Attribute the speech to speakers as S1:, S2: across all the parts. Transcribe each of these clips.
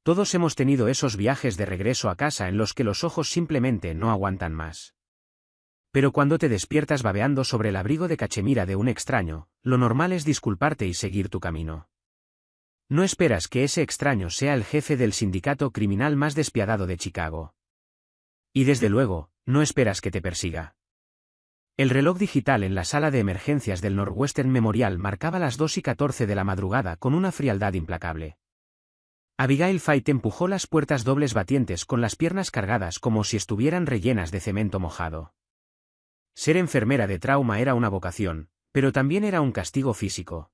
S1: Todos hemos tenido esos viajes de regreso a casa en los que los ojos simplemente no aguantan más. Pero cuando te despiertas babeando sobre el abrigo de cachemira de un extraño, lo normal es disculparte y seguir tu camino. No esperas que ese extraño sea el jefe del sindicato criminal más despiadado de Chicago. Y desde luego, no esperas que te persiga. El reloj digital en la sala de emergencias del Northwestern Memorial marcaba las 2:14 de la madrugada con una frialdad implacable. Abigail Fight empujó las puertas dobles batientes con las piernas cargadas como si estuvieran rellenas de cemento mojado. Ser enfermera de trauma era una vocación, pero también era un castigo físico.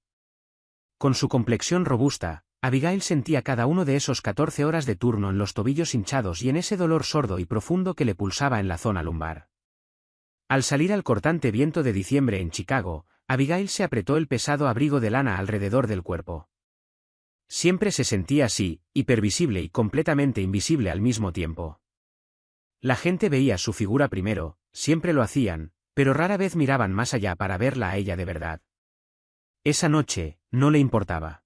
S1: Con su complexión robusta, Abigail sentía cada uno de esos 14 horas de turno en los tobillos hinchados y en ese dolor sordo y profundo que le pulsaba en la zona lumbar. Al salir al cortante viento de diciembre en Chicago, Abigail se apretó el pesado abrigo de lana alrededor del cuerpo. Siempre se sentía así, hipervisible y completamente invisible al mismo tiempo. La gente veía su figura primero, siempre lo hacían, pero rara vez miraban más allá para verla a ella de verdad. Esa noche, no le importaba.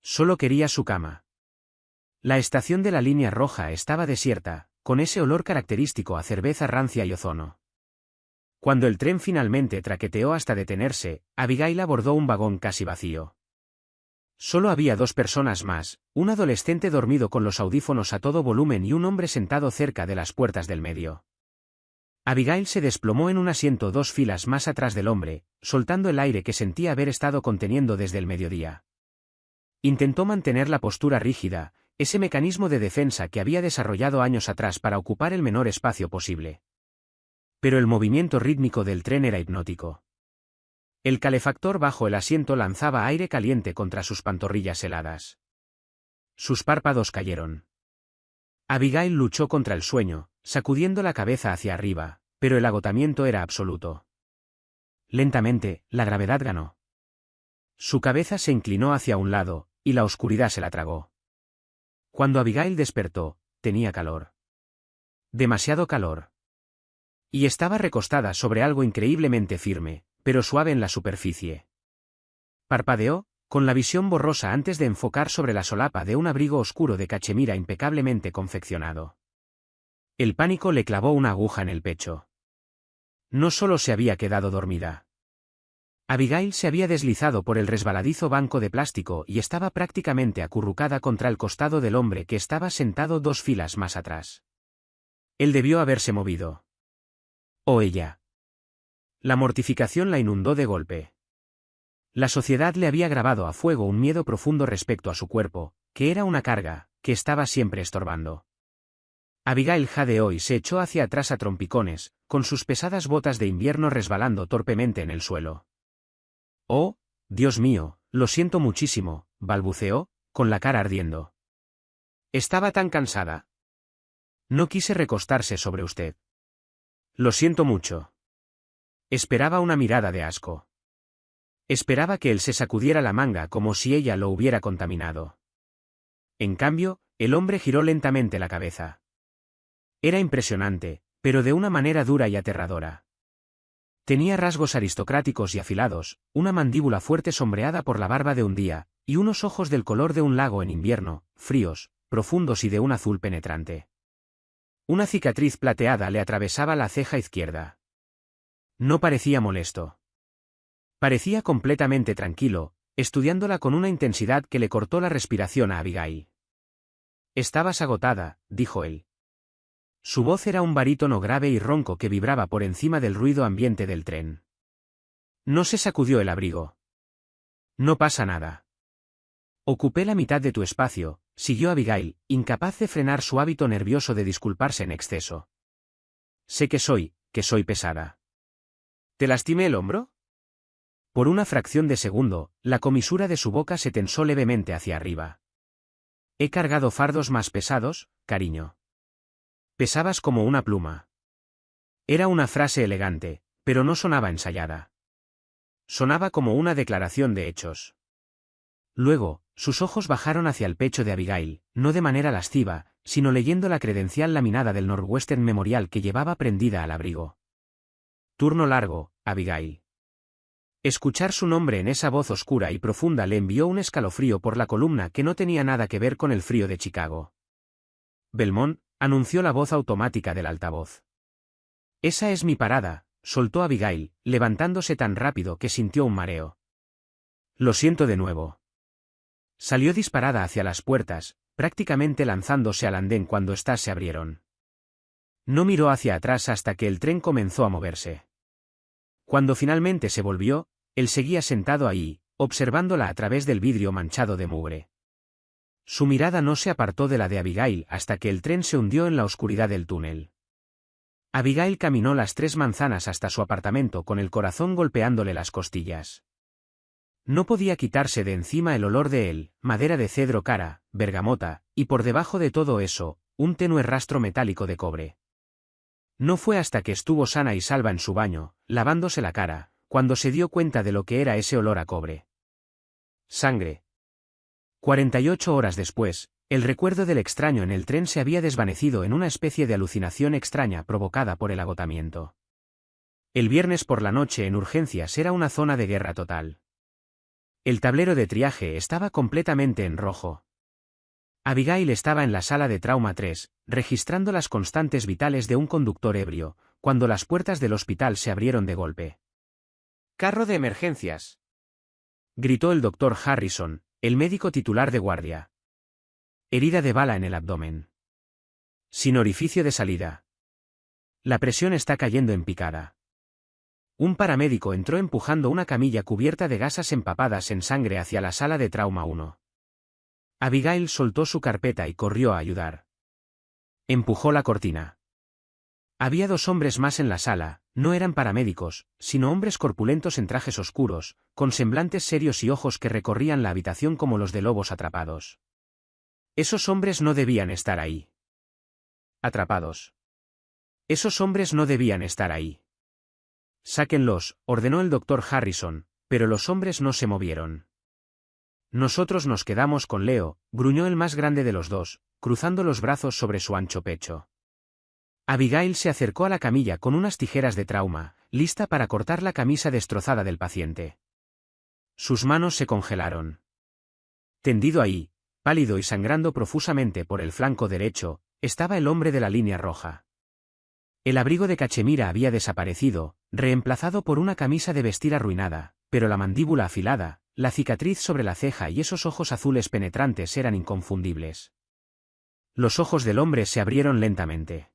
S1: Solo quería su cama. La estación de la línea roja estaba desierta, con ese olor característico a cerveza rancia y ozono. Cuando el tren finalmente traqueteó hasta detenerse, Abigail abordó un vagón casi vacío. Solo había 2 personas más, un adolescente dormido con los audífonos a todo volumen y un hombre sentado cerca de las puertas del medio. Abigail se desplomó en un asiento 2 filas más atrás del hombre, soltando el aire que sentía haber estado conteniendo desde el mediodía. Intentó mantener la postura rígida, ese mecanismo de defensa que había desarrollado años atrás para ocupar el menor espacio posible. Pero el movimiento rítmico del tren era hipnótico. El calefactor bajo el asiento lanzaba aire caliente contra sus pantorrillas heladas. Sus párpados cayeron. Abigail luchó contra el sueño, sacudiendo la cabeza hacia arriba, pero el agotamiento era absoluto. Lentamente, la gravedad ganó. Su cabeza se inclinó hacia un lado, y la oscuridad se la tragó. Cuando Abigail despertó, tenía calor. Demasiado calor. Y estaba recostada sobre algo increíblemente firme, pero suave en la superficie. Parpadeó, con la visión borrosa antes de enfocar sobre la solapa de un abrigo oscuro de cachemira impecablemente confeccionado. El pánico le clavó una aguja en el pecho. No solo se había quedado dormida. Abigail se había deslizado por el resbaladizo banco de plástico y estaba prácticamente acurrucada contra el costado del hombre que estaba sentado 2 filas más atrás. Él debió haberse movido. O ella. La mortificación la inundó de golpe. La sociedad le había grabado a fuego un miedo profundo respecto a su cuerpo, que era una carga, que estaba siempre estorbando. Abigail jadeó y se echó hacia atrás a trompicones, con sus pesadas botas de invierno resbalando torpemente en el suelo. «Oh, Dios mío, lo siento muchísimo», balbuceó, con la cara ardiendo. «Estaba tan cansada. No quise recostarse sobre usted. Lo siento mucho». Esperaba una mirada de asco. Esperaba que él se sacudiera la manga como si ella lo hubiera contaminado. En cambio, el hombre giró lentamente la cabeza. Era impresionante, pero de una manera dura y aterradora. Tenía rasgos aristocráticos y afilados, una mandíbula fuerte sombreada por la barba de un día, y unos ojos del color de un lago en invierno, fríos, profundos y de un azul penetrante. Una cicatriz plateada le atravesaba la ceja izquierda. No parecía molesto. Parecía completamente tranquilo, estudiándola con una intensidad que le cortó la respiración a Abigail. «Estabas agotada», dijo él. Su voz era un barítono grave y ronco que vibraba por encima del ruido ambiente del tren. No se sacudió el abrigo. «No pasa nada. Ocupé la mitad de tu espacio», siguió Abigail, incapaz de frenar su hábito nervioso de disculparse en exceso. «Sé que soy pesada». ¿Te lastimé el hombro? Por una fracción de segundo, la comisura de su boca se tensó levemente hacia arriba. He cargado fardos más pesados, cariño. Pesabas como una pluma. Era una frase elegante, pero no sonaba ensayada. Sonaba como una declaración de hechos. Luego, sus ojos bajaron hacia el pecho de Abigail, no de manera lasciva, sino leyendo la credencial laminada del Northwestern Memorial que llevaba prendida al abrigo. Turno largo, Abigail. Escuchar su nombre en esa voz oscura y profunda le envió un escalofrío por la columna que no tenía nada que ver con el frío de Chicago. Belmont, anunció la voz automática del altavoz. Esa es mi parada, soltó Abigail, levantándose tan rápido que sintió un mareo. Lo siento de nuevo. Salió disparada hacia las puertas, prácticamente lanzándose al andén cuando éstas se abrieron. No miró hacia atrás hasta que el tren comenzó a moverse. Cuando finalmente se volvió, él seguía sentado ahí, observándola a través del vidrio manchado de mugre. Su mirada no se apartó de la de Abigail hasta que el tren se hundió en la oscuridad del túnel. Abigail caminó las 3 manzanas hasta su apartamento con el corazón golpeándole las costillas. No podía quitarse de encima el olor de él, madera de cedro cara, bergamota, y por debajo de todo eso, un tenue rastro metálico de cobre. No fue hasta que estuvo sana y salva en su baño, lavándose la cara, cuando se dio cuenta de lo que era ese olor a cobre. Sangre. 48 horas después, el recuerdo del extraño en el tren se había desvanecido en una especie de alucinación extraña provocada por el agotamiento. El viernes por la noche en urgencias era una zona de guerra total. El tablero de triaje estaba completamente en rojo. Abigail estaba en la sala de trauma 3, registrando las constantes vitales de un conductor ebrio, cuando las puertas del hospital se abrieron de golpe. «¡Carro de emergencias!», gritó el doctor Harrison, el médico titular de guardia. Herida de bala en el abdomen. Sin orificio de salida. La presión está cayendo en picada. Un paramédico entró empujando una camilla cubierta de gasas empapadas en sangre hacia la sala de trauma 1. Abigail soltó su carpeta y corrió a ayudar. Empujó la cortina. Había 2 hombres más en la sala, no eran paramédicos, sino hombres corpulentos en trajes oscuros, con semblantes serios y ojos que recorrían la habitación como los de lobos atrapados. Esos hombres no debían estar ahí. Atrapados. Esos hombres no debían estar ahí. Sáquenlos, ordenó el doctor Harrison, pero los hombres no se movieron. Nosotros nos quedamos con Leo, gruñó el más grande de los 2, cruzando los brazos sobre su ancho pecho. Abigail se acercó a la camilla con unas tijeras de trauma, lista para cortar la camisa destrozada del paciente. Sus manos se congelaron. Tendido ahí, pálido y sangrando profusamente por el flanco derecho, estaba el hombre de la línea roja. El abrigo de cachemira había desaparecido, reemplazado por una camisa de vestir arruinada, pero la mandíbula afilada, la cicatriz sobre la ceja y esos ojos azules penetrantes eran inconfundibles. Los ojos del hombre se abrieron lentamente.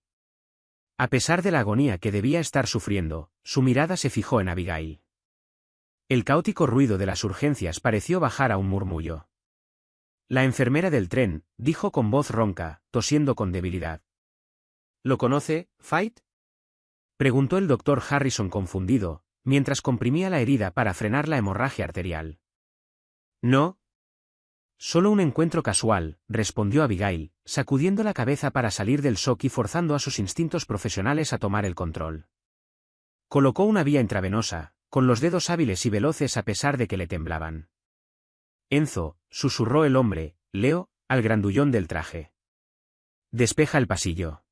S1: A pesar de la agonía que debía estar sufriendo, su mirada se fijó en Abigail. El caótico ruido de las urgencias pareció bajar a un murmullo. La enfermera del tren, dijo con voz ronca, tosiendo con debilidad. ¿Lo conoce, Fight?, preguntó el doctor Harrison confundido, mientras comprimía la herida para frenar la hemorragia arterial. No. Solo un encuentro casual, respondió Abigail, sacudiendo la cabeza para salir del shock y forzando a sus instintos profesionales a tomar el control. Colocó una vía intravenosa, con los dedos hábiles y veloces a pesar de que le temblaban. Enzo, susurró el hombre, Leo, al grandullón del traje. Despeja el pasillo.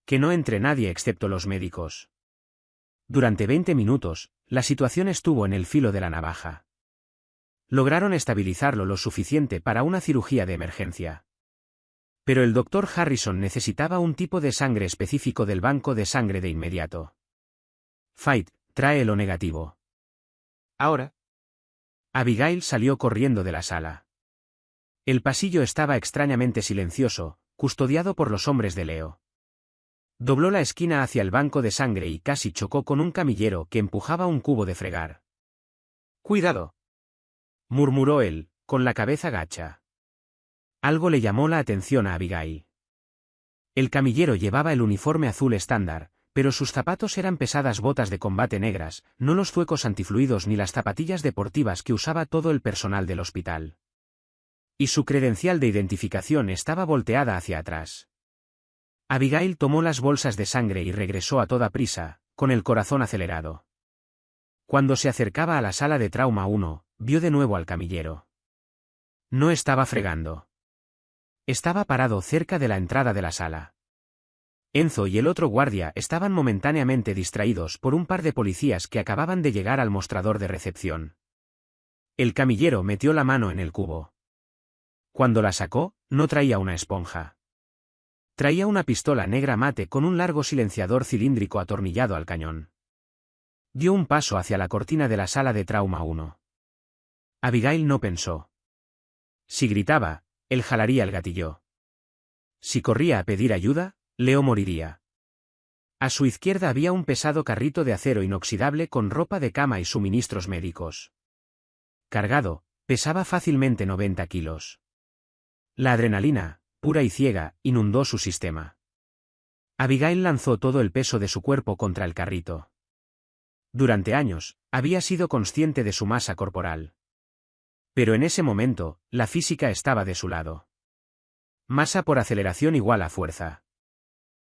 S1: Que no entre nadie excepto los médicos. Durante 20 minutos, la situación estuvo en el filo de la navaja. Lograron estabilizarlo lo suficiente para una cirugía de emergencia. Pero el doctor Harrison necesitaba un tipo de sangre específico del banco de sangre de inmediato. Fight, trae lo negativo. Ahora. Abigail salió corriendo de la sala. El pasillo estaba extrañamente silencioso, custodiado por los hombres de Leo. Dobló la esquina hacia el banco de sangre y casi chocó con un camillero que empujaba un cubo de fregar. «¡Cuidado!», murmuró él, con la cabeza gacha. Algo le llamó la atención a Abigail. El camillero llevaba el uniforme azul estándar, pero sus zapatos eran pesadas botas de combate negras, no los zuecos antifluidos ni las zapatillas deportivas que usaba todo el personal del hospital. Y su credencial de identificación estaba volteada hacia atrás. Abigail tomó las bolsas de sangre y regresó a toda prisa, con el corazón acelerado. Cuando se acercaba a la sala de trauma 1, vio de nuevo al camillero. No estaba fregando. Estaba parado cerca de la entrada de la sala. Enzo y el otro guardia estaban momentáneamente distraídos por un par de policías que acababan de llegar al mostrador de recepción. El camillero metió la mano en el cubo. Cuando la sacó, no traía una esponja. Traía una pistola negra mate con un largo silenciador cilíndrico atornillado al cañón. Dio un paso hacia la cortina de la sala de trauma 1. Abigail no pensó. Si gritaba, él jalaría el gatillo. Si corría a pedir ayuda, Leo moriría. A su izquierda había un pesado carrito de acero inoxidable con ropa de cama y suministros médicos. Cargado, pesaba fácilmente 90 kilos. La adrenalina, pura y ciega, inundó su sistema. Abigail lanzó todo el peso de su cuerpo contra el carrito. Durante años, había sido consciente de su masa corporal. Pero en ese momento, la física estaba de su lado. Masa por aceleración igual a fuerza.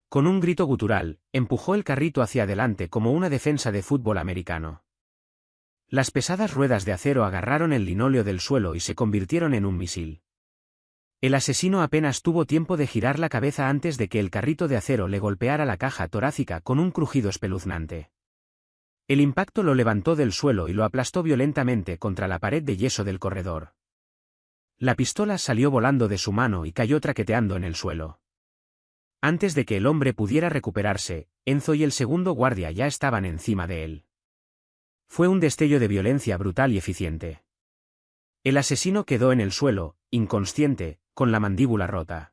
S1: Con un grito gutural, empujó el carrito hacia adelante como una defensa de fútbol americano. Las pesadas ruedas de acero agarraron el linóleo del suelo y se convirtieron en un misil. El asesino apenas tuvo tiempo de girar la cabeza antes de que el carrito de acero le golpeara la caja torácica con un crujido espeluznante. El impacto lo levantó del suelo y lo aplastó violentamente contra la pared de yeso del corredor. La pistola salió volando de su mano y cayó traqueteando en el suelo. Antes de que el hombre pudiera recuperarse, Enzo y el segundo guardia ya estaban encima de él. Fue un destello de violencia brutal y eficiente. El asesino quedó en el suelo, inconsciente, con la mandíbula rota.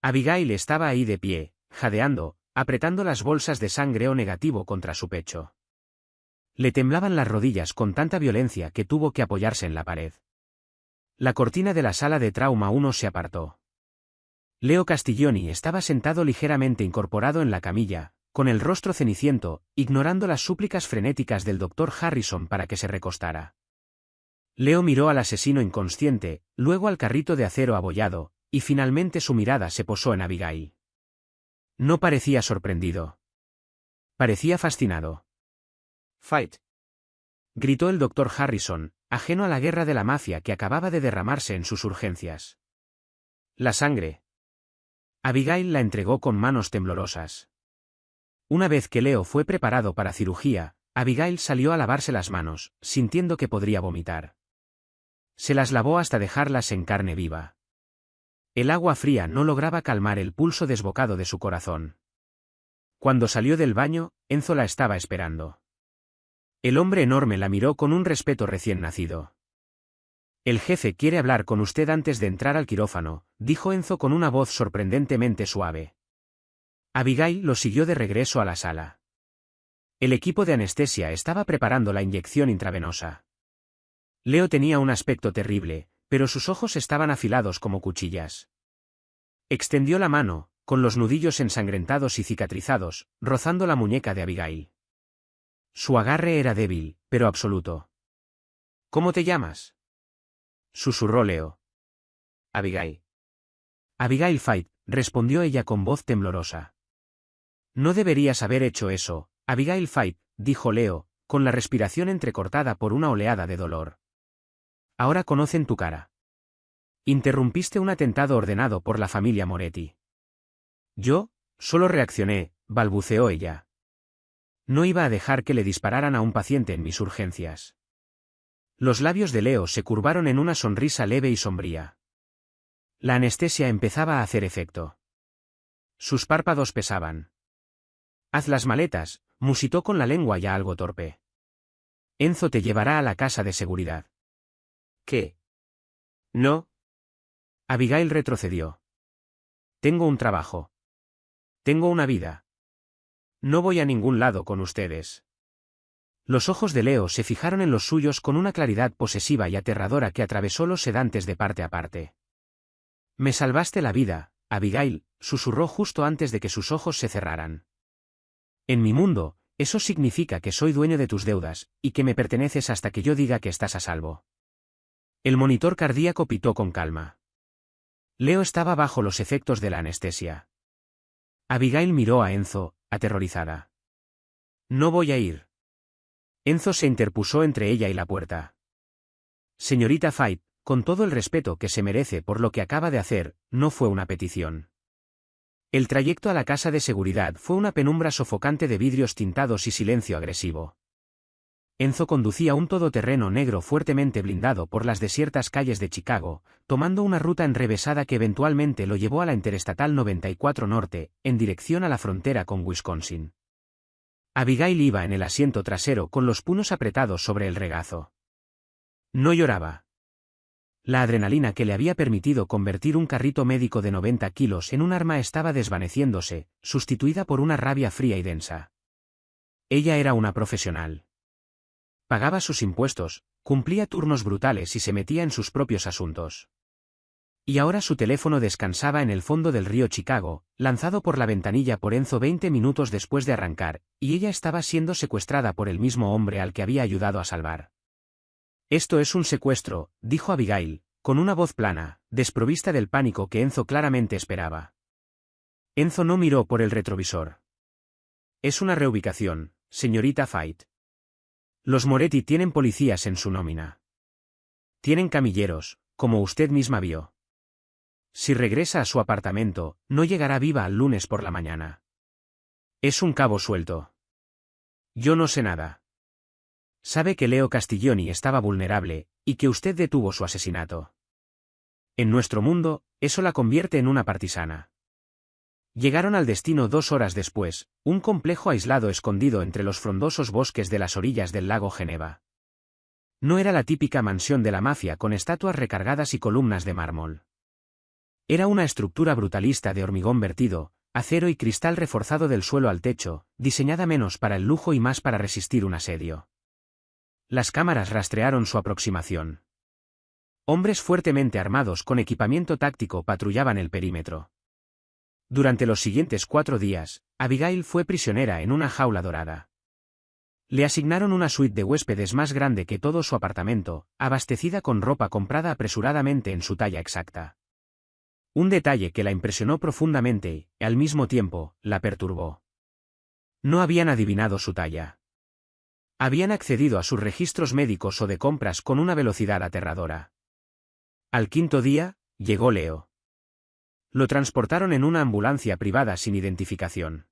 S1: Abigail estaba ahí de pie, jadeando, apretando las bolsas de sangre O negativo contra su pecho. Le temblaban las rodillas con tanta violencia que tuvo que apoyarse en la pared. La cortina de la sala de trauma 1 se apartó. Leo Castiglioni estaba sentado ligeramente incorporado en la camilla, con el rostro ceniciento, ignorando las súplicas frenéticas del Dr. Harrison para que se recostara. Leo miró al asesino inconsciente, luego al carrito de acero abollado, y finalmente su mirada se posó en Abigail. No parecía sorprendido. Parecía fascinado. «Fight», gritó el Dr. Harrison, ajeno a la guerra de la mafia que acababa de derramarse en sus urgencias. La sangre. Abigail la entregó con manos temblorosas. Una vez que Leo fue preparado para cirugía, Abigail salió a lavarse las manos, sintiendo que podría vomitar. Se las lavó hasta dejarlas en carne viva. El agua fría no lograba calmar el pulso desbocado de su corazón. Cuando salió del baño, Enzo la estaba esperando. El hombre enorme la miró con un respeto recién nacido. «El jefe quiere hablar con usted antes de entrar al quirófano», dijo Enzo con una voz sorprendentemente suave. Abigail lo siguió de regreso a la sala. El equipo de anestesia estaba preparando la inyección intravenosa. Leo tenía un aspecto terrible, pero sus ojos estaban afilados como cuchillas. Extendió la mano, con los nudillos ensangrentados y cicatrizados, rozando la muñeca de Abigail. Su agarre era débil, pero absoluto. «¿Cómo te llamas?», susurró Leo. «Abigail». «Abigail Fight», respondió ella con voz temblorosa. «No deberías haber hecho eso, Abigail Fight», dijo Leo, con la respiración entrecortada por una oleada de dolor. «Ahora conocen tu cara. Interrumpiste un atentado ordenado por la familia Moretti». «Yo, solo reaccioné», balbuceó ella. «No iba a dejar que le dispararan a un paciente en mis urgencias». Los labios de Leo se curvaron en una sonrisa leve y sombría. La anestesia empezaba a hacer efecto. Sus párpados pesaban. «Haz las maletas», musitó con la lengua ya algo torpe. «Enzo te llevará a la casa de seguridad». «¿Qué?» «No». Abigail retrocedió. «Tengo un trabajo. Tengo una vida. No voy a ningún lado con ustedes». Los ojos de Leo se fijaron en los suyos con una claridad posesiva y aterradora que atravesó los sedantes de parte a parte. «Me salvaste la vida, Abigail», susurró justo antes de que sus ojos se cerraran. «En mi mundo, eso significa que soy dueño de tus deudas, y que me perteneces hasta que yo diga que estás a salvo». El monitor cardíaco pitó con calma. Leo estaba bajo los efectos de la anestesia. Abigail miró a Enzo, aterrorizada. «No voy a ir». Enzo se interpuso entre ella y la puerta. «Señorita Fight, con todo el respeto que se merece por lo que acaba de hacer, no fue una petición». El trayecto a la casa de seguridad fue una penumbra sofocante de vidrios tintados y silencio agresivo. Enzo conducía un todoterreno negro fuertemente blindado por las desiertas calles de Chicago, tomando una ruta enrevesada que eventualmente lo llevó a la Interestatal 94 Norte, en dirección a la frontera con Wisconsin. Abigail iba en el asiento trasero con los puños apretados sobre el regazo. No lloraba. La adrenalina que le había permitido convertir un carrito médico de 90 kilos en un arma estaba desvaneciéndose, sustituida por una rabia fría y densa. Ella era una profesional. Pagaba sus impuestos, cumplía turnos brutales y se metía en sus propios asuntos. Y ahora su teléfono descansaba en el fondo del río Chicago, lanzado por la ventanilla por Enzo 20 minutos después de arrancar, y ella estaba siendo secuestrada por el mismo hombre al que había ayudado a salvar. «Esto es un secuestro», dijo Abigail, con una voz plana, desprovista del pánico que Enzo claramente esperaba. Enzo no miró por el retrovisor. «Es una reubicación, señorita Fight. Los Moretti tienen policías en su nómina. Tienen camilleros, como usted misma vio. Si regresa a su apartamento, no llegará viva al lunes por la mañana. Es un cabo suelto. Yo no sé nada. Sabe que Leo Castiglioni estaba vulnerable, y que usted detuvo su asesinato. En nuestro mundo, eso la convierte en una partisana». Llegaron al destino 2 horas después, un complejo aislado escondido entre los frondosos bosques de las orillas del lago Geneva. No era la típica mansión de la mafia con estatuas recargadas y columnas de mármol. Era una estructura brutalista de hormigón vertido, acero y cristal reforzado del suelo al techo, diseñada menos para el lujo y más para resistir un asedio. Las cámaras rastrearon su aproximación. Hombres fuertemente armados con equipamiento táctico patrullaban el perímetro. Durante los siguientes 4 días, Abigail fue prisionera en una jaula dorada. Le asignaron una suite de huéspedes más grande que todo su apartamento, abastecida con ropa comprada apresuradamente en su talla exacta. Un detalle que la impresionó profundamente y, al mismo tiempo, la perturbó. No habían adivinado su talla. Habían accedido a sus registros médicos o de compras con una velocidad aterradora. Al 5.º día, llegó Leo. Lo transportaron en una ambulancia privada sin identificación.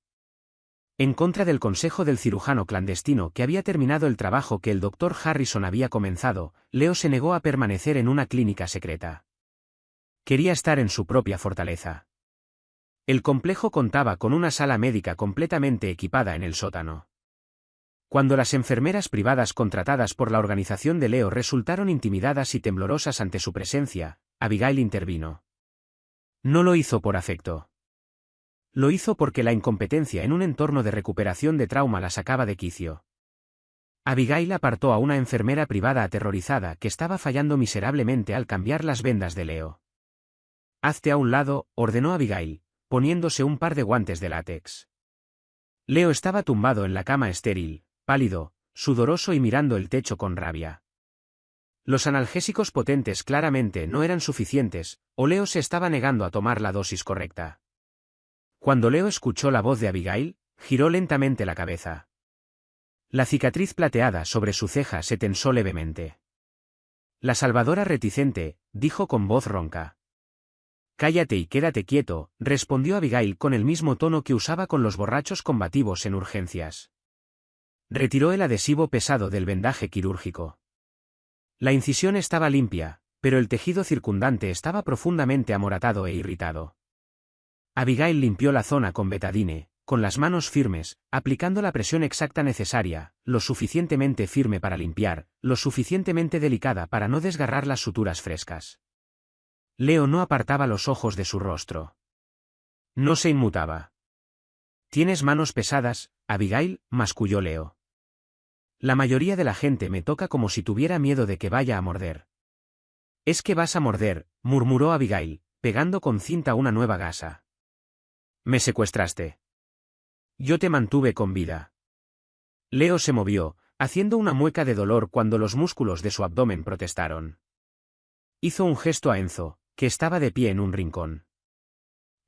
S1: En contra del consejo del cirujano clandestino que había terminado el trabajo que el Dr. Harrison había comenzado, Leo se negó a permanecer en una clínica secreta. Quería estar en su propia fortaleza. El complejo contaba con una sala médica completamente equipada en el sótano. Cuando las enfermeras privadas contratadas por la organización de Leo resultaron intimidadas y temblorosas ante su presencia, Abigail intervino. No lo hizo por afecto. Lo hizo porque la incompetencia en un entorno de recuperación de trauma la sacaba de quicio. Abigail apartó a una enfermera privada aterrorizada que estaba fallando miserablemente al cambiar las vendas de Leo. «Hazte a un lado», ordenó Abigail, poniéndose un par de guantes de látex. Leo estaba tumbado en la cama estéril, pálido, sudoroso y mirando el techo con rabia. Los analgésicos potentes claramente no eran suficientes, o Leo se estaba negando a tomar la dosis correcta. Cuando Leo escuchó la voz de Abigail, giró lentamente la cabeza. La cicatriz plateada sobre su ceja se tensó levemente. «La salvadora reticente», dijo con voz ronca. «Cállate y quédate quieto», respondió Abigail con el mismo tono que usaba con los borrachos combativos en urgencias. Retiró el adhesivo pesado del vendaje quirúrgico. La incisión estaba limpia, pero el tejido circundante estaba profundamente amoratado e irritado. Abigail limpió la zona con betadine, con las manos firmes, aplicando la presión exacta necesaria, lo suficientemente firme para limpiar, lo suficientemente delicada para no desgarrar las suturas frescas. Leo no apartaba los ojos de su rostro. No se inmutaba. «Tienes manos pesadas, Abigail», masculló Leo. «La mayoría de la gente me toca como si tuviera miedo de que vaya a morder». «Es que vas a morder», murmuró Abigail, pegando con cinta una nueva gasa. «Me secuestraste. Yo te mantuve con vida». Leo se movió, haciendo una mueca de dolor cuando los músculos de su abdomen protestaron. Hizo un gesto a Enzo, que estaba de pie en un rincón.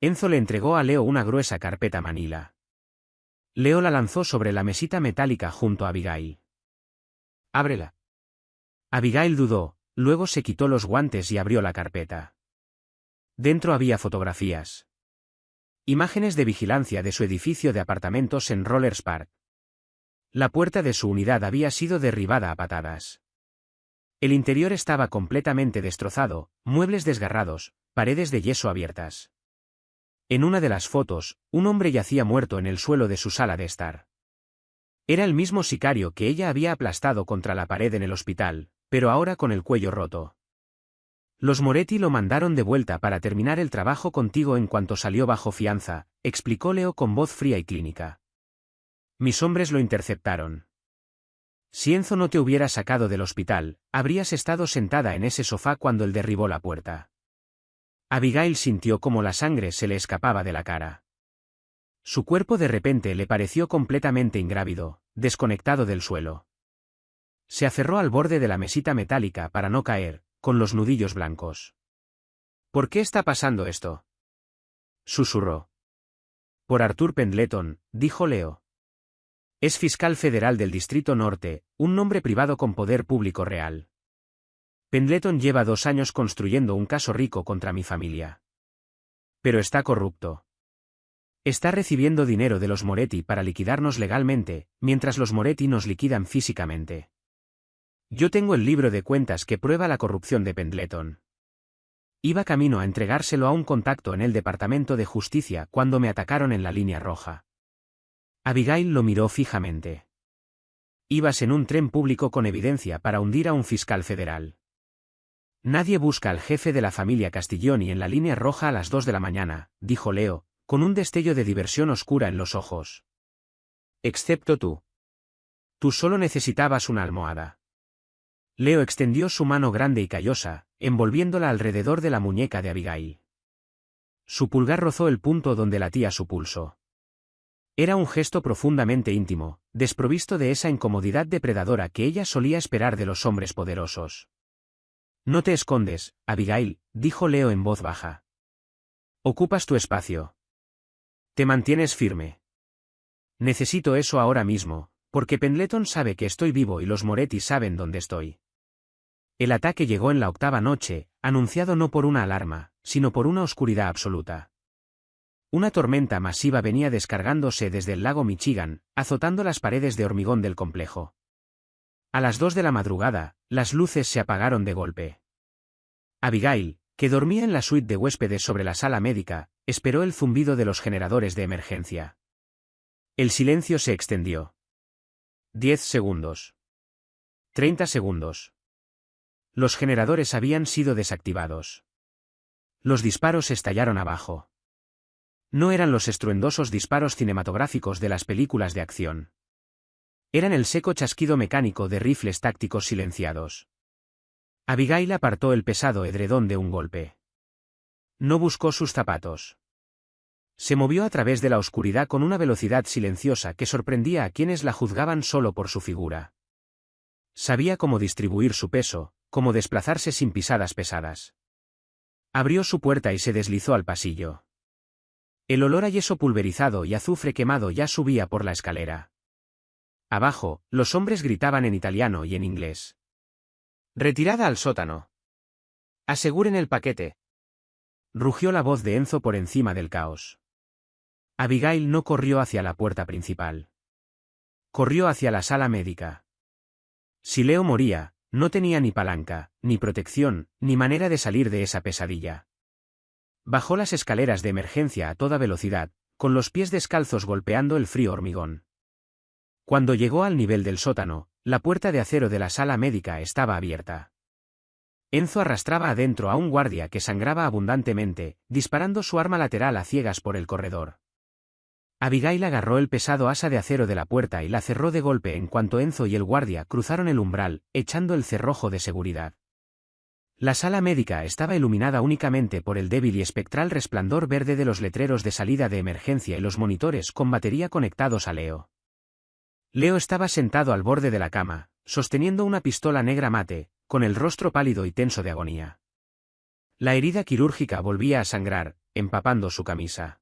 S1: Enzo le entregó a Leo una gruesa carpeta manila. Leo la lanzó sobre la mesita metálica junto a Abigail. «Ábrela». Abigail dudó, luego se quitó los guantes y abrió la carpeta. Dentro había fotografías. Imágenes de vigilancia de su edificio de apartamentos en Rollers Park. La puerta de su unidad había sido derribada a patadas. El interior estaba completamente destrozado, muebles desgarrados, paredes de yeso abiertas. En una de las fotos, un hombre yacía muerto en el suelo de su sala de estar. Era el mismo sicario que ella había aplastado contra la pared en el hospital, pero ahora con el cuello roto. Los Moretti lo mandaron de vuelta para terminar el trabajo contigo en cuanto salió bajo fianza, explicó Leo con voz fría y clínica. Mis hombres lo interceptaron. Si Enzo no te hubiera sacado del hospital, habrías estado sentada en ese sofá cuando él derribó la puerta. Abigail sintió como la sangre se le escapaba de la cara. Su cuerpo de repente le pareció completamente ingrávido, desconectado del suelo. Se aferró al borde de la mesita metálica para no caer, con los nudillos blancos. ¿Por qué está pasando esto?, susurró. Por Arthur Pendleton, dijo Leo. Es fiscal federal del Distrito Norte, un nombre privado con poder público real. Pendleton lleva 2 años construyendo un caso rico contra mi familia. Pero está corrupto. Está recibiendo dinero de los Moretti para liquidarnos legalmente, mientras los Moretti nos liquidan físicamente. Yo tengo el libro de cuentas que prueba la corrupción de Pendleton. Iba camino a entregárselo a un contacto en el Departamento de Justicia cuando me atacaron en la línea roja. Abigail lo miró fijamente. Ibas en un tren público con evidencia para hundir a un fiscal federal. Nadie busca al jefe de la familia Castiglioni en la línea roja a las 2 de la mañana, dijo Leo, con un destello de diversión oscura en los ojos. Excepto tú. Tú solo necesitabas una almohada. Leo extendió su mano grande y callosa, envolviéndola alrededor de la muñeca de Abigail. Su pulgar rozó el punto donde latía su pulso. Era un gesto profundamente íntimo, desprovisto de esa incomodidad depredadora que ella solía esperar de los hombres poderosos. No te escondes, Abigail, dijo Leo en voz baja. Ocupas tu espacio. Te mantienes firme. Necesito eso ahora mismo, porque Pendleton sabe que estoy vivo y los Moretti saben dónde estoy. El ataque llegó en la 8ª noche, anunciado no por una alarma, sino por una oscuridad absoluta. Una tormenta masiva venía descargándose desde el lago Michigan, azotando las paredes de hormigón del complejo. A las 2 de la madrugada, las luces se apagaron de golpe. Abigail, que dormía en la suite de huéspedes sobre la sala médica, esperó el zumbido de los generadores de emergencia. El silencio se extendió. 10 segundos. 30 segundos. Los generadores habían sido desactivados. Los disparos estallaron abajo. No eran los estruendosos disparos cinematográficos de las películas de acción. Eran el seco chasquido mecánico de rifles tácticos silenciados. Abigail apartó el pesado edredón de un golpe. No buscó sus zapatos. Se movió a través de la oscuridad con una velocidad silenciosa que sorprendía a quienes la juzgaban solo por su figura. Sabía cómo distribuir su peso, cómo desplazarse sin pisadas pesadas. Abrió su puerta y se deslizó al pasillo. El olor a yeso pulverizado y azufre quemado ya subía por la escalera. Abajo, los hombres gritaban en italiano y en inglés. «Retirada al sótano. Aseguren el paquete». Rugió la voz de Enzo por encima del caos. Abigail no corrió hacia la puerta principal. Corrió hacia la sala médica. Si Leo moría, no tenía ni palanca, ni protección, ni manera de salir de esa pesadilla. Bajó las escaleras de emergencia a toda velocidad, con los pies descalzos golpeando el frío hormigón. Cuando llegó al nivel del sótano, la puerta de acero de la sala médica estaba abierta. Enzo arrastraba adentro a un guardia que sangraba abundantemente, disparando su arma lateral a ciegas por el corredor. Abigail agarró el pesado asa de acero de la puerta y la cerró de golpe en cuanto Enzo y el guardia cruzaron el umbral, echando el cerrojo de seguridad. La sala médica estaba iluminada únicamente por el débil y espectral resplandor verde de los letreros de salida de emergencia y los monitores con batería conectados a Leo. Leo estaba sentado al borde de la cama, sosteniendo una pistola negra mate, con el rostro pálido y tenso de agonía. La herida quirúrgica volvía a sangrar, empapando su camisa.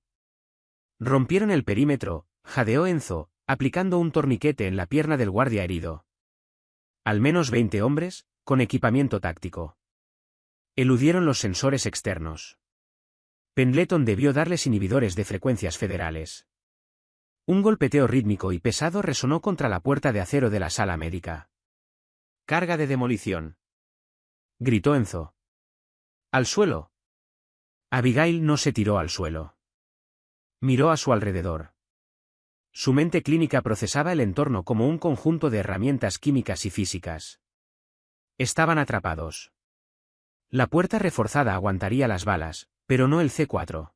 S1: Rompieron el perímetro, jadeó Enzo, aplicando un torniquete en la pierna del guardia herido. Al menos 20 hombres, con equipamiento táctico. Eludieron los sensores externos. Pendleton debió darles inhibidores de frecuencias federales. Un golpeteo rítmico y pesado resonó contra la puerta de acero de la sala médica. «Carga de demolición», gritó Enzo. «¡Al suelo!». Abigail no se tiró al suelo. Miró a su alrededor. Su mente clínica procesaba el entorno como un conjunto de herramientas químicas y físicas. Estaban atrapados. La puerta reforzada aguantaría las balas, pero no el C4.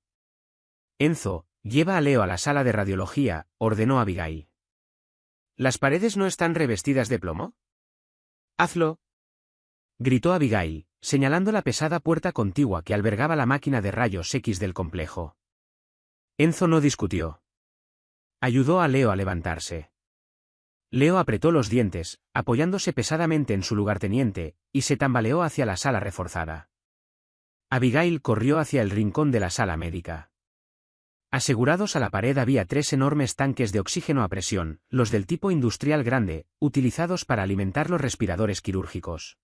S1: «Enzo, lleva a Leo a la sala de radiología», ordenó Abigail. «¿Las paredes no están revestidas de plomo?». «Hazlo», gritó Abigail, señalando la pesada puerta contigua que albergaba la máquina de rayos X del complejo. Enzo no discutió. Ayudó a Leo a levantarse. Leo apretó los dientes, apoyándose pesadamente en su lugarteniente, y se tambaleó hacia la sala reforzada. Abigail corrió hacia el rincón de la sala médica. Asegurados a la pared había 3 enormes tanques de oxígeno a presión, los del tipo industrial grande, utilizados para alimentar los respiradores quirúrgicos.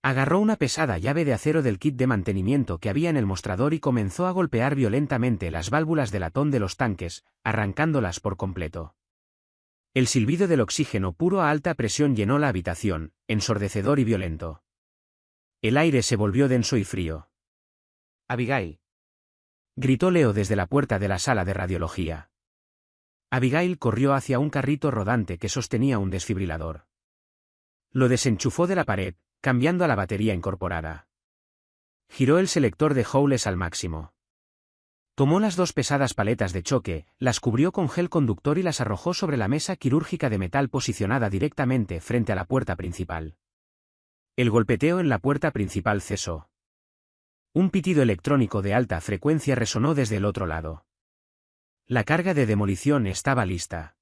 S1: Agarró una pesada llave de acero del kit de mantenimiento que había en el mostrador y comenzó a golpear violentamente las válvulas de latón de los tanques, arrancándolas por completo. El silbido del oxígeno puro a alta presión llenó la habitación, ensordecedor y violento. El aire se volvió denso y frío. «Abigail», gritó Leo desde la puerta de la sala de radiología. Abigail corrió hacia un carrito rodante que sostenía un desfibrilador. Lo desenchufó de la pared, cambiando a la batería incorporada. Giró el selector de Howells al máximo. Tomó las 2 pesadas paletas de choque, las cubrió con gel conductor y las arrojó sobre la mesa quirúrgica de metal posicionada directamente frente a la puerta principal. El golpeteo en la puerta principal cesó. Un pitido electrónico de alta frecuencia resonó desde el otro lado. La carga de demolición estaba lista.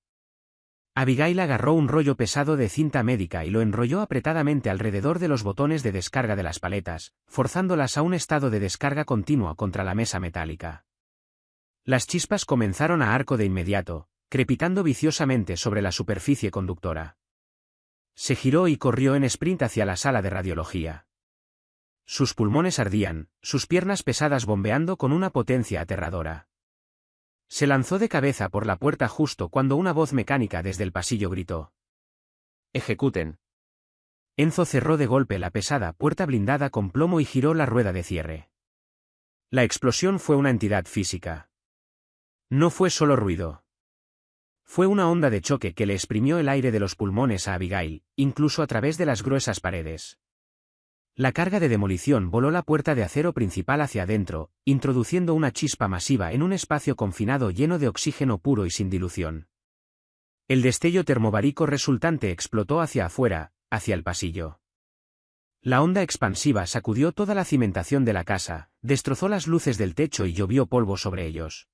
S1: Abigail agarró un rollo pesado de cinta médica y lo enrolló apretadamente alrededor de los botones de descarga de las paletas, forzándolas a un estado de descarga continua contra la mesa metálica. Las chispas comenzaron a arco de inmediato, crepitando viciosamente sobre la superficie conductora. Se giró y corrió en sprint hacia la sala de radiología. Sus pulmones ardían, sus piernas pesadas bombeando con una potencia aterradora. Se lanzó de cabeza por la puerta justo cuando una voz mecánica desde el pasillo gritó: «¡Ejecuten!». Enzo cerró de golpe la pesada puerta blindada con plomo y giró la rueda de cierre. La explosión fue una entidad física. No fue solo ruido. Fue una onda de choque que le exprimió el aire de los pulmones a Abigail, incluso a través de las gruesas paredes. La carga de demolición voló la puerta de acero principal hacia adentro, introduciendo una chispa masiva en un espacio confinado lleno de oxígeno puro y sin dilución. El destello termobárico resultante explotó hacia afuera, hacia el pasillo. La onda expansiva sacudió toda la cimentación de la casa, destrozó las luces del techo y llovió polvo sobre ellos.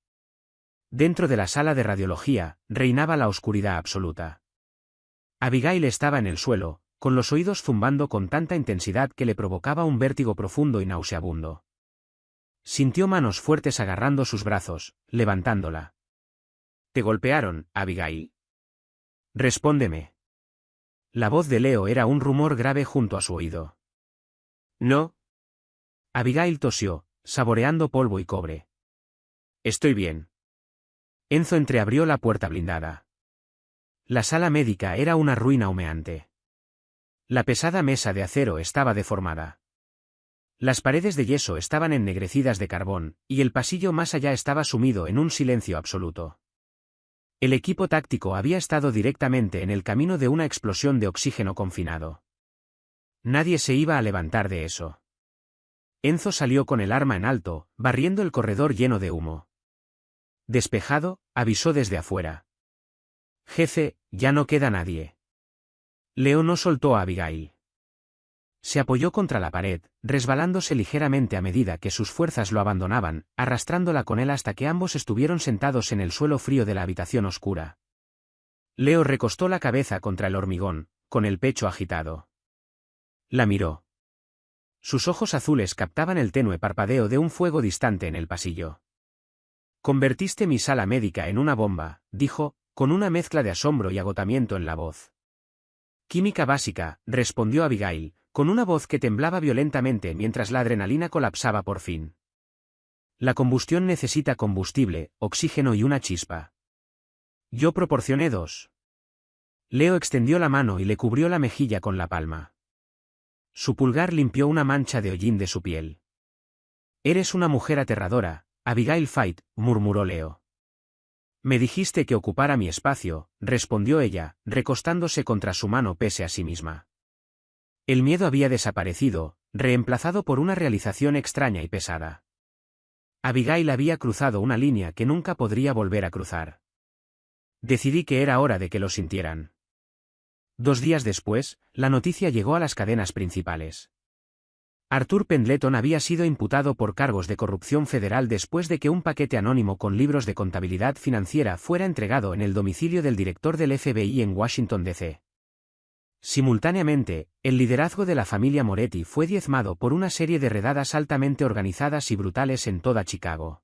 S1: Dentro de la sala de radiología, reinaba la oscuridad absoluta. Abigail estaba en el suelo, con los oídos zumbando con tanta intensidad que le provocaba un vértigo profundo y nauseabundo. Sintió manos fuertes agarrando sus brazos, levantándola. «¿Te golpearon, Abigail?». «Respóndeme». La voz de Leo era un rumor grave junto a su oído. «No». Abigail tosió, saboreando polvo y cobre. «Estoy bien». Enzo entreabrió la puerta blindada. La sala médica era una ruina humeante. La pesada mesa de acero estaba deformada. Las paredes de yeso estaban ennegrecidas de carbón, y el pasillo más allá estaba sumido en un silencio absoluto. El equipo táctico había estado directamente en el camino de una explosión de oxígeno confinado. Nadie se iba a levantar de eso. Enzo salió con el arma en alto, barriendo el corredor lleno de humo. Despejado, avisó desde afuera: «Jefe, ya no queda nadie». Leo no soltó a Abigail. Se apoyó contra la pared, resbalándose ligeramente a medida que sus fuerzas lo abandonaban, arrastrándola con él hasta que ambos estuvieron sentados en el suelo frío de la habitación oscura. Leo recostó la cabeza contra el hormigón, con el pecho agitado. La miró. Sus ojos azules captaban el tenue parpadeo de un fuego distante en el pasillo. «Convertiste mi sala médica en una bomba», dijo, con una mezcla de asombro y agotamiento en la voz. «Química básica», respondió Abigail, con una voz que temblaba violentamente mientras la adrenalina colapsaba por fin. La combustión necesita combustible, oxígeno y una chispa. Yo proporcioné 2. Leo extendió la mano y le cubrió la mejilla con la palma. Su pulgar limpió una mancha de hollín de su piel. Eres una mujer aterradora, Abigail Fight, murmuró Leo. Me dijiste que ocupara mi espacio, respondió ella, recostándose contra su mano pese a sí misma. El miedo había desaparecido, reemplazado por una realización extraña y pesada. Abigail había cruzado una línea que nunca podría volver a cruzar. Decidí que era hora de que lo sintieran. 2 días después, la noticia llegó a las cadenas principales. Arthur Pendleton había sido imputado por cargos de corrupción federal después de que un paquete anónimo con libros de contabilidad financiera fuera entregado en el domicilio del director del FBI en Washington, D.C. Simultáneamente, el liderazgo de la familia Moretti fue diezmado por una serie de redadas altamente organizadas y brutales en toda Chicago.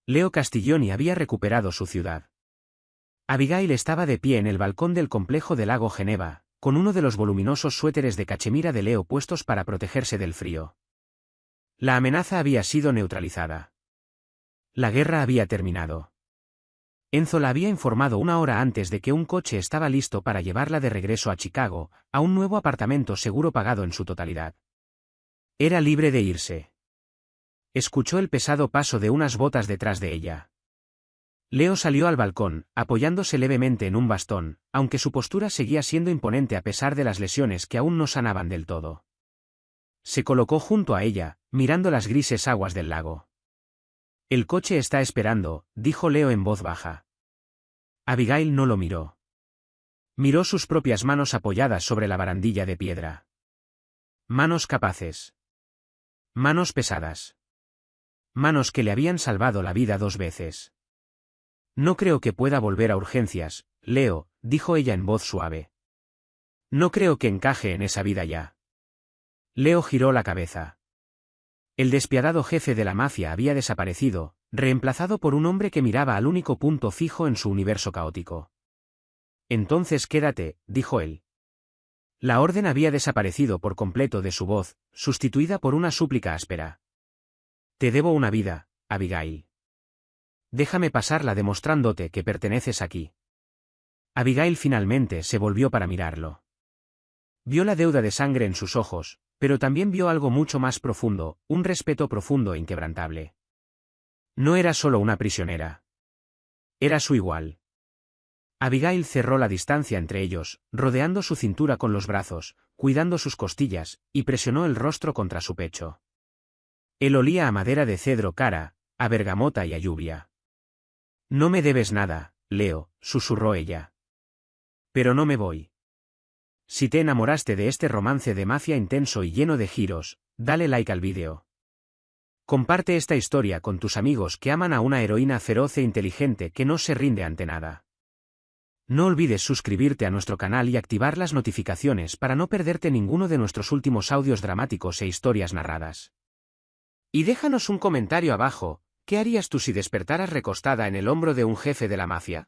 S1: Leo Castiglioni había recuperado su ciudad. Abigail estaba de pie en el balcón del complejo del lago Geneva, con uno de los voluminosos suéteres de cachemira de Leo puestos para protegerse del frío. La amenaza había sido neutralizada. La guerra había terminado. Enzo la había informado 1 hora antes de que un coche estaba listo para llevarla de regreso a Chicago, a un nuevo apartamento seguro pagado en su totalidad. Era libre de irse. Escuchó el pesado paso de unas botas detrás de ella. Leo salió al balcón, apoyándose levemente en un bastón, aunque su postura seguía siendo imponente a pesar de las lesiones que aún no sanaban del todo. Se colocó junto a ella, mirando las grises aguas del lago. El coche está esperando, dijo Leo en voz baja. Abigail no lo miró. Miró sus propias manos apoyadas sobre la barandilla de piedra. Manos capaces. Manos pesadas. Manos que le habían salvado la vida 2 veces. No creo que pueda volver a urgencias, Leo, dijo ella en voz suave. No creo que encaje en esa vida ya. Leo giró la cabeza. El despiadado jefe de la mafia había desaparecido, reemplazado por un hombre que miraba al único punto fijo en su universo caótico. Entonces quédate, dijo él. La orden había desaparecido por completo de su voz, sustituida por una súplica áspera. Te debo una vida, Abigail. Déjame pasarla demostrándote que perteneces aquí. Abigail finalmente se volvió para mirarlo. Vio la deuda de sangre en sus ojos, pero también vio algo mucho más profundo, un respeto profundo e inquebrantable. No era solo una prisionera. Era su igual. Abigail cerró la distancia entre ellos, rodeando su cintura con los brazos, cuidando sus costillas, y presionó el rostro contra su pecho. Él olía a madera de cedro cara, a bergamota y a lluvia. No me debes nada, Leo, susurró ella. Pero no me voy. Si te enamoraste de este romance de mafia intenso y lleno de giros, dale like al vídeo. Comparte esta historia con tus amigos que aman a una heroína feroz e inteligente que no se rinde ante nada. No olvides suscribirte a nuestro canal y activar las notificaciones para no perderte ninguno de nuestros últimos audios dramáticos e historias narradas. Y déjanos un comentario abajo, ¿qué harías tú si despertaras recostada en el hombro de un jefe de la mafia?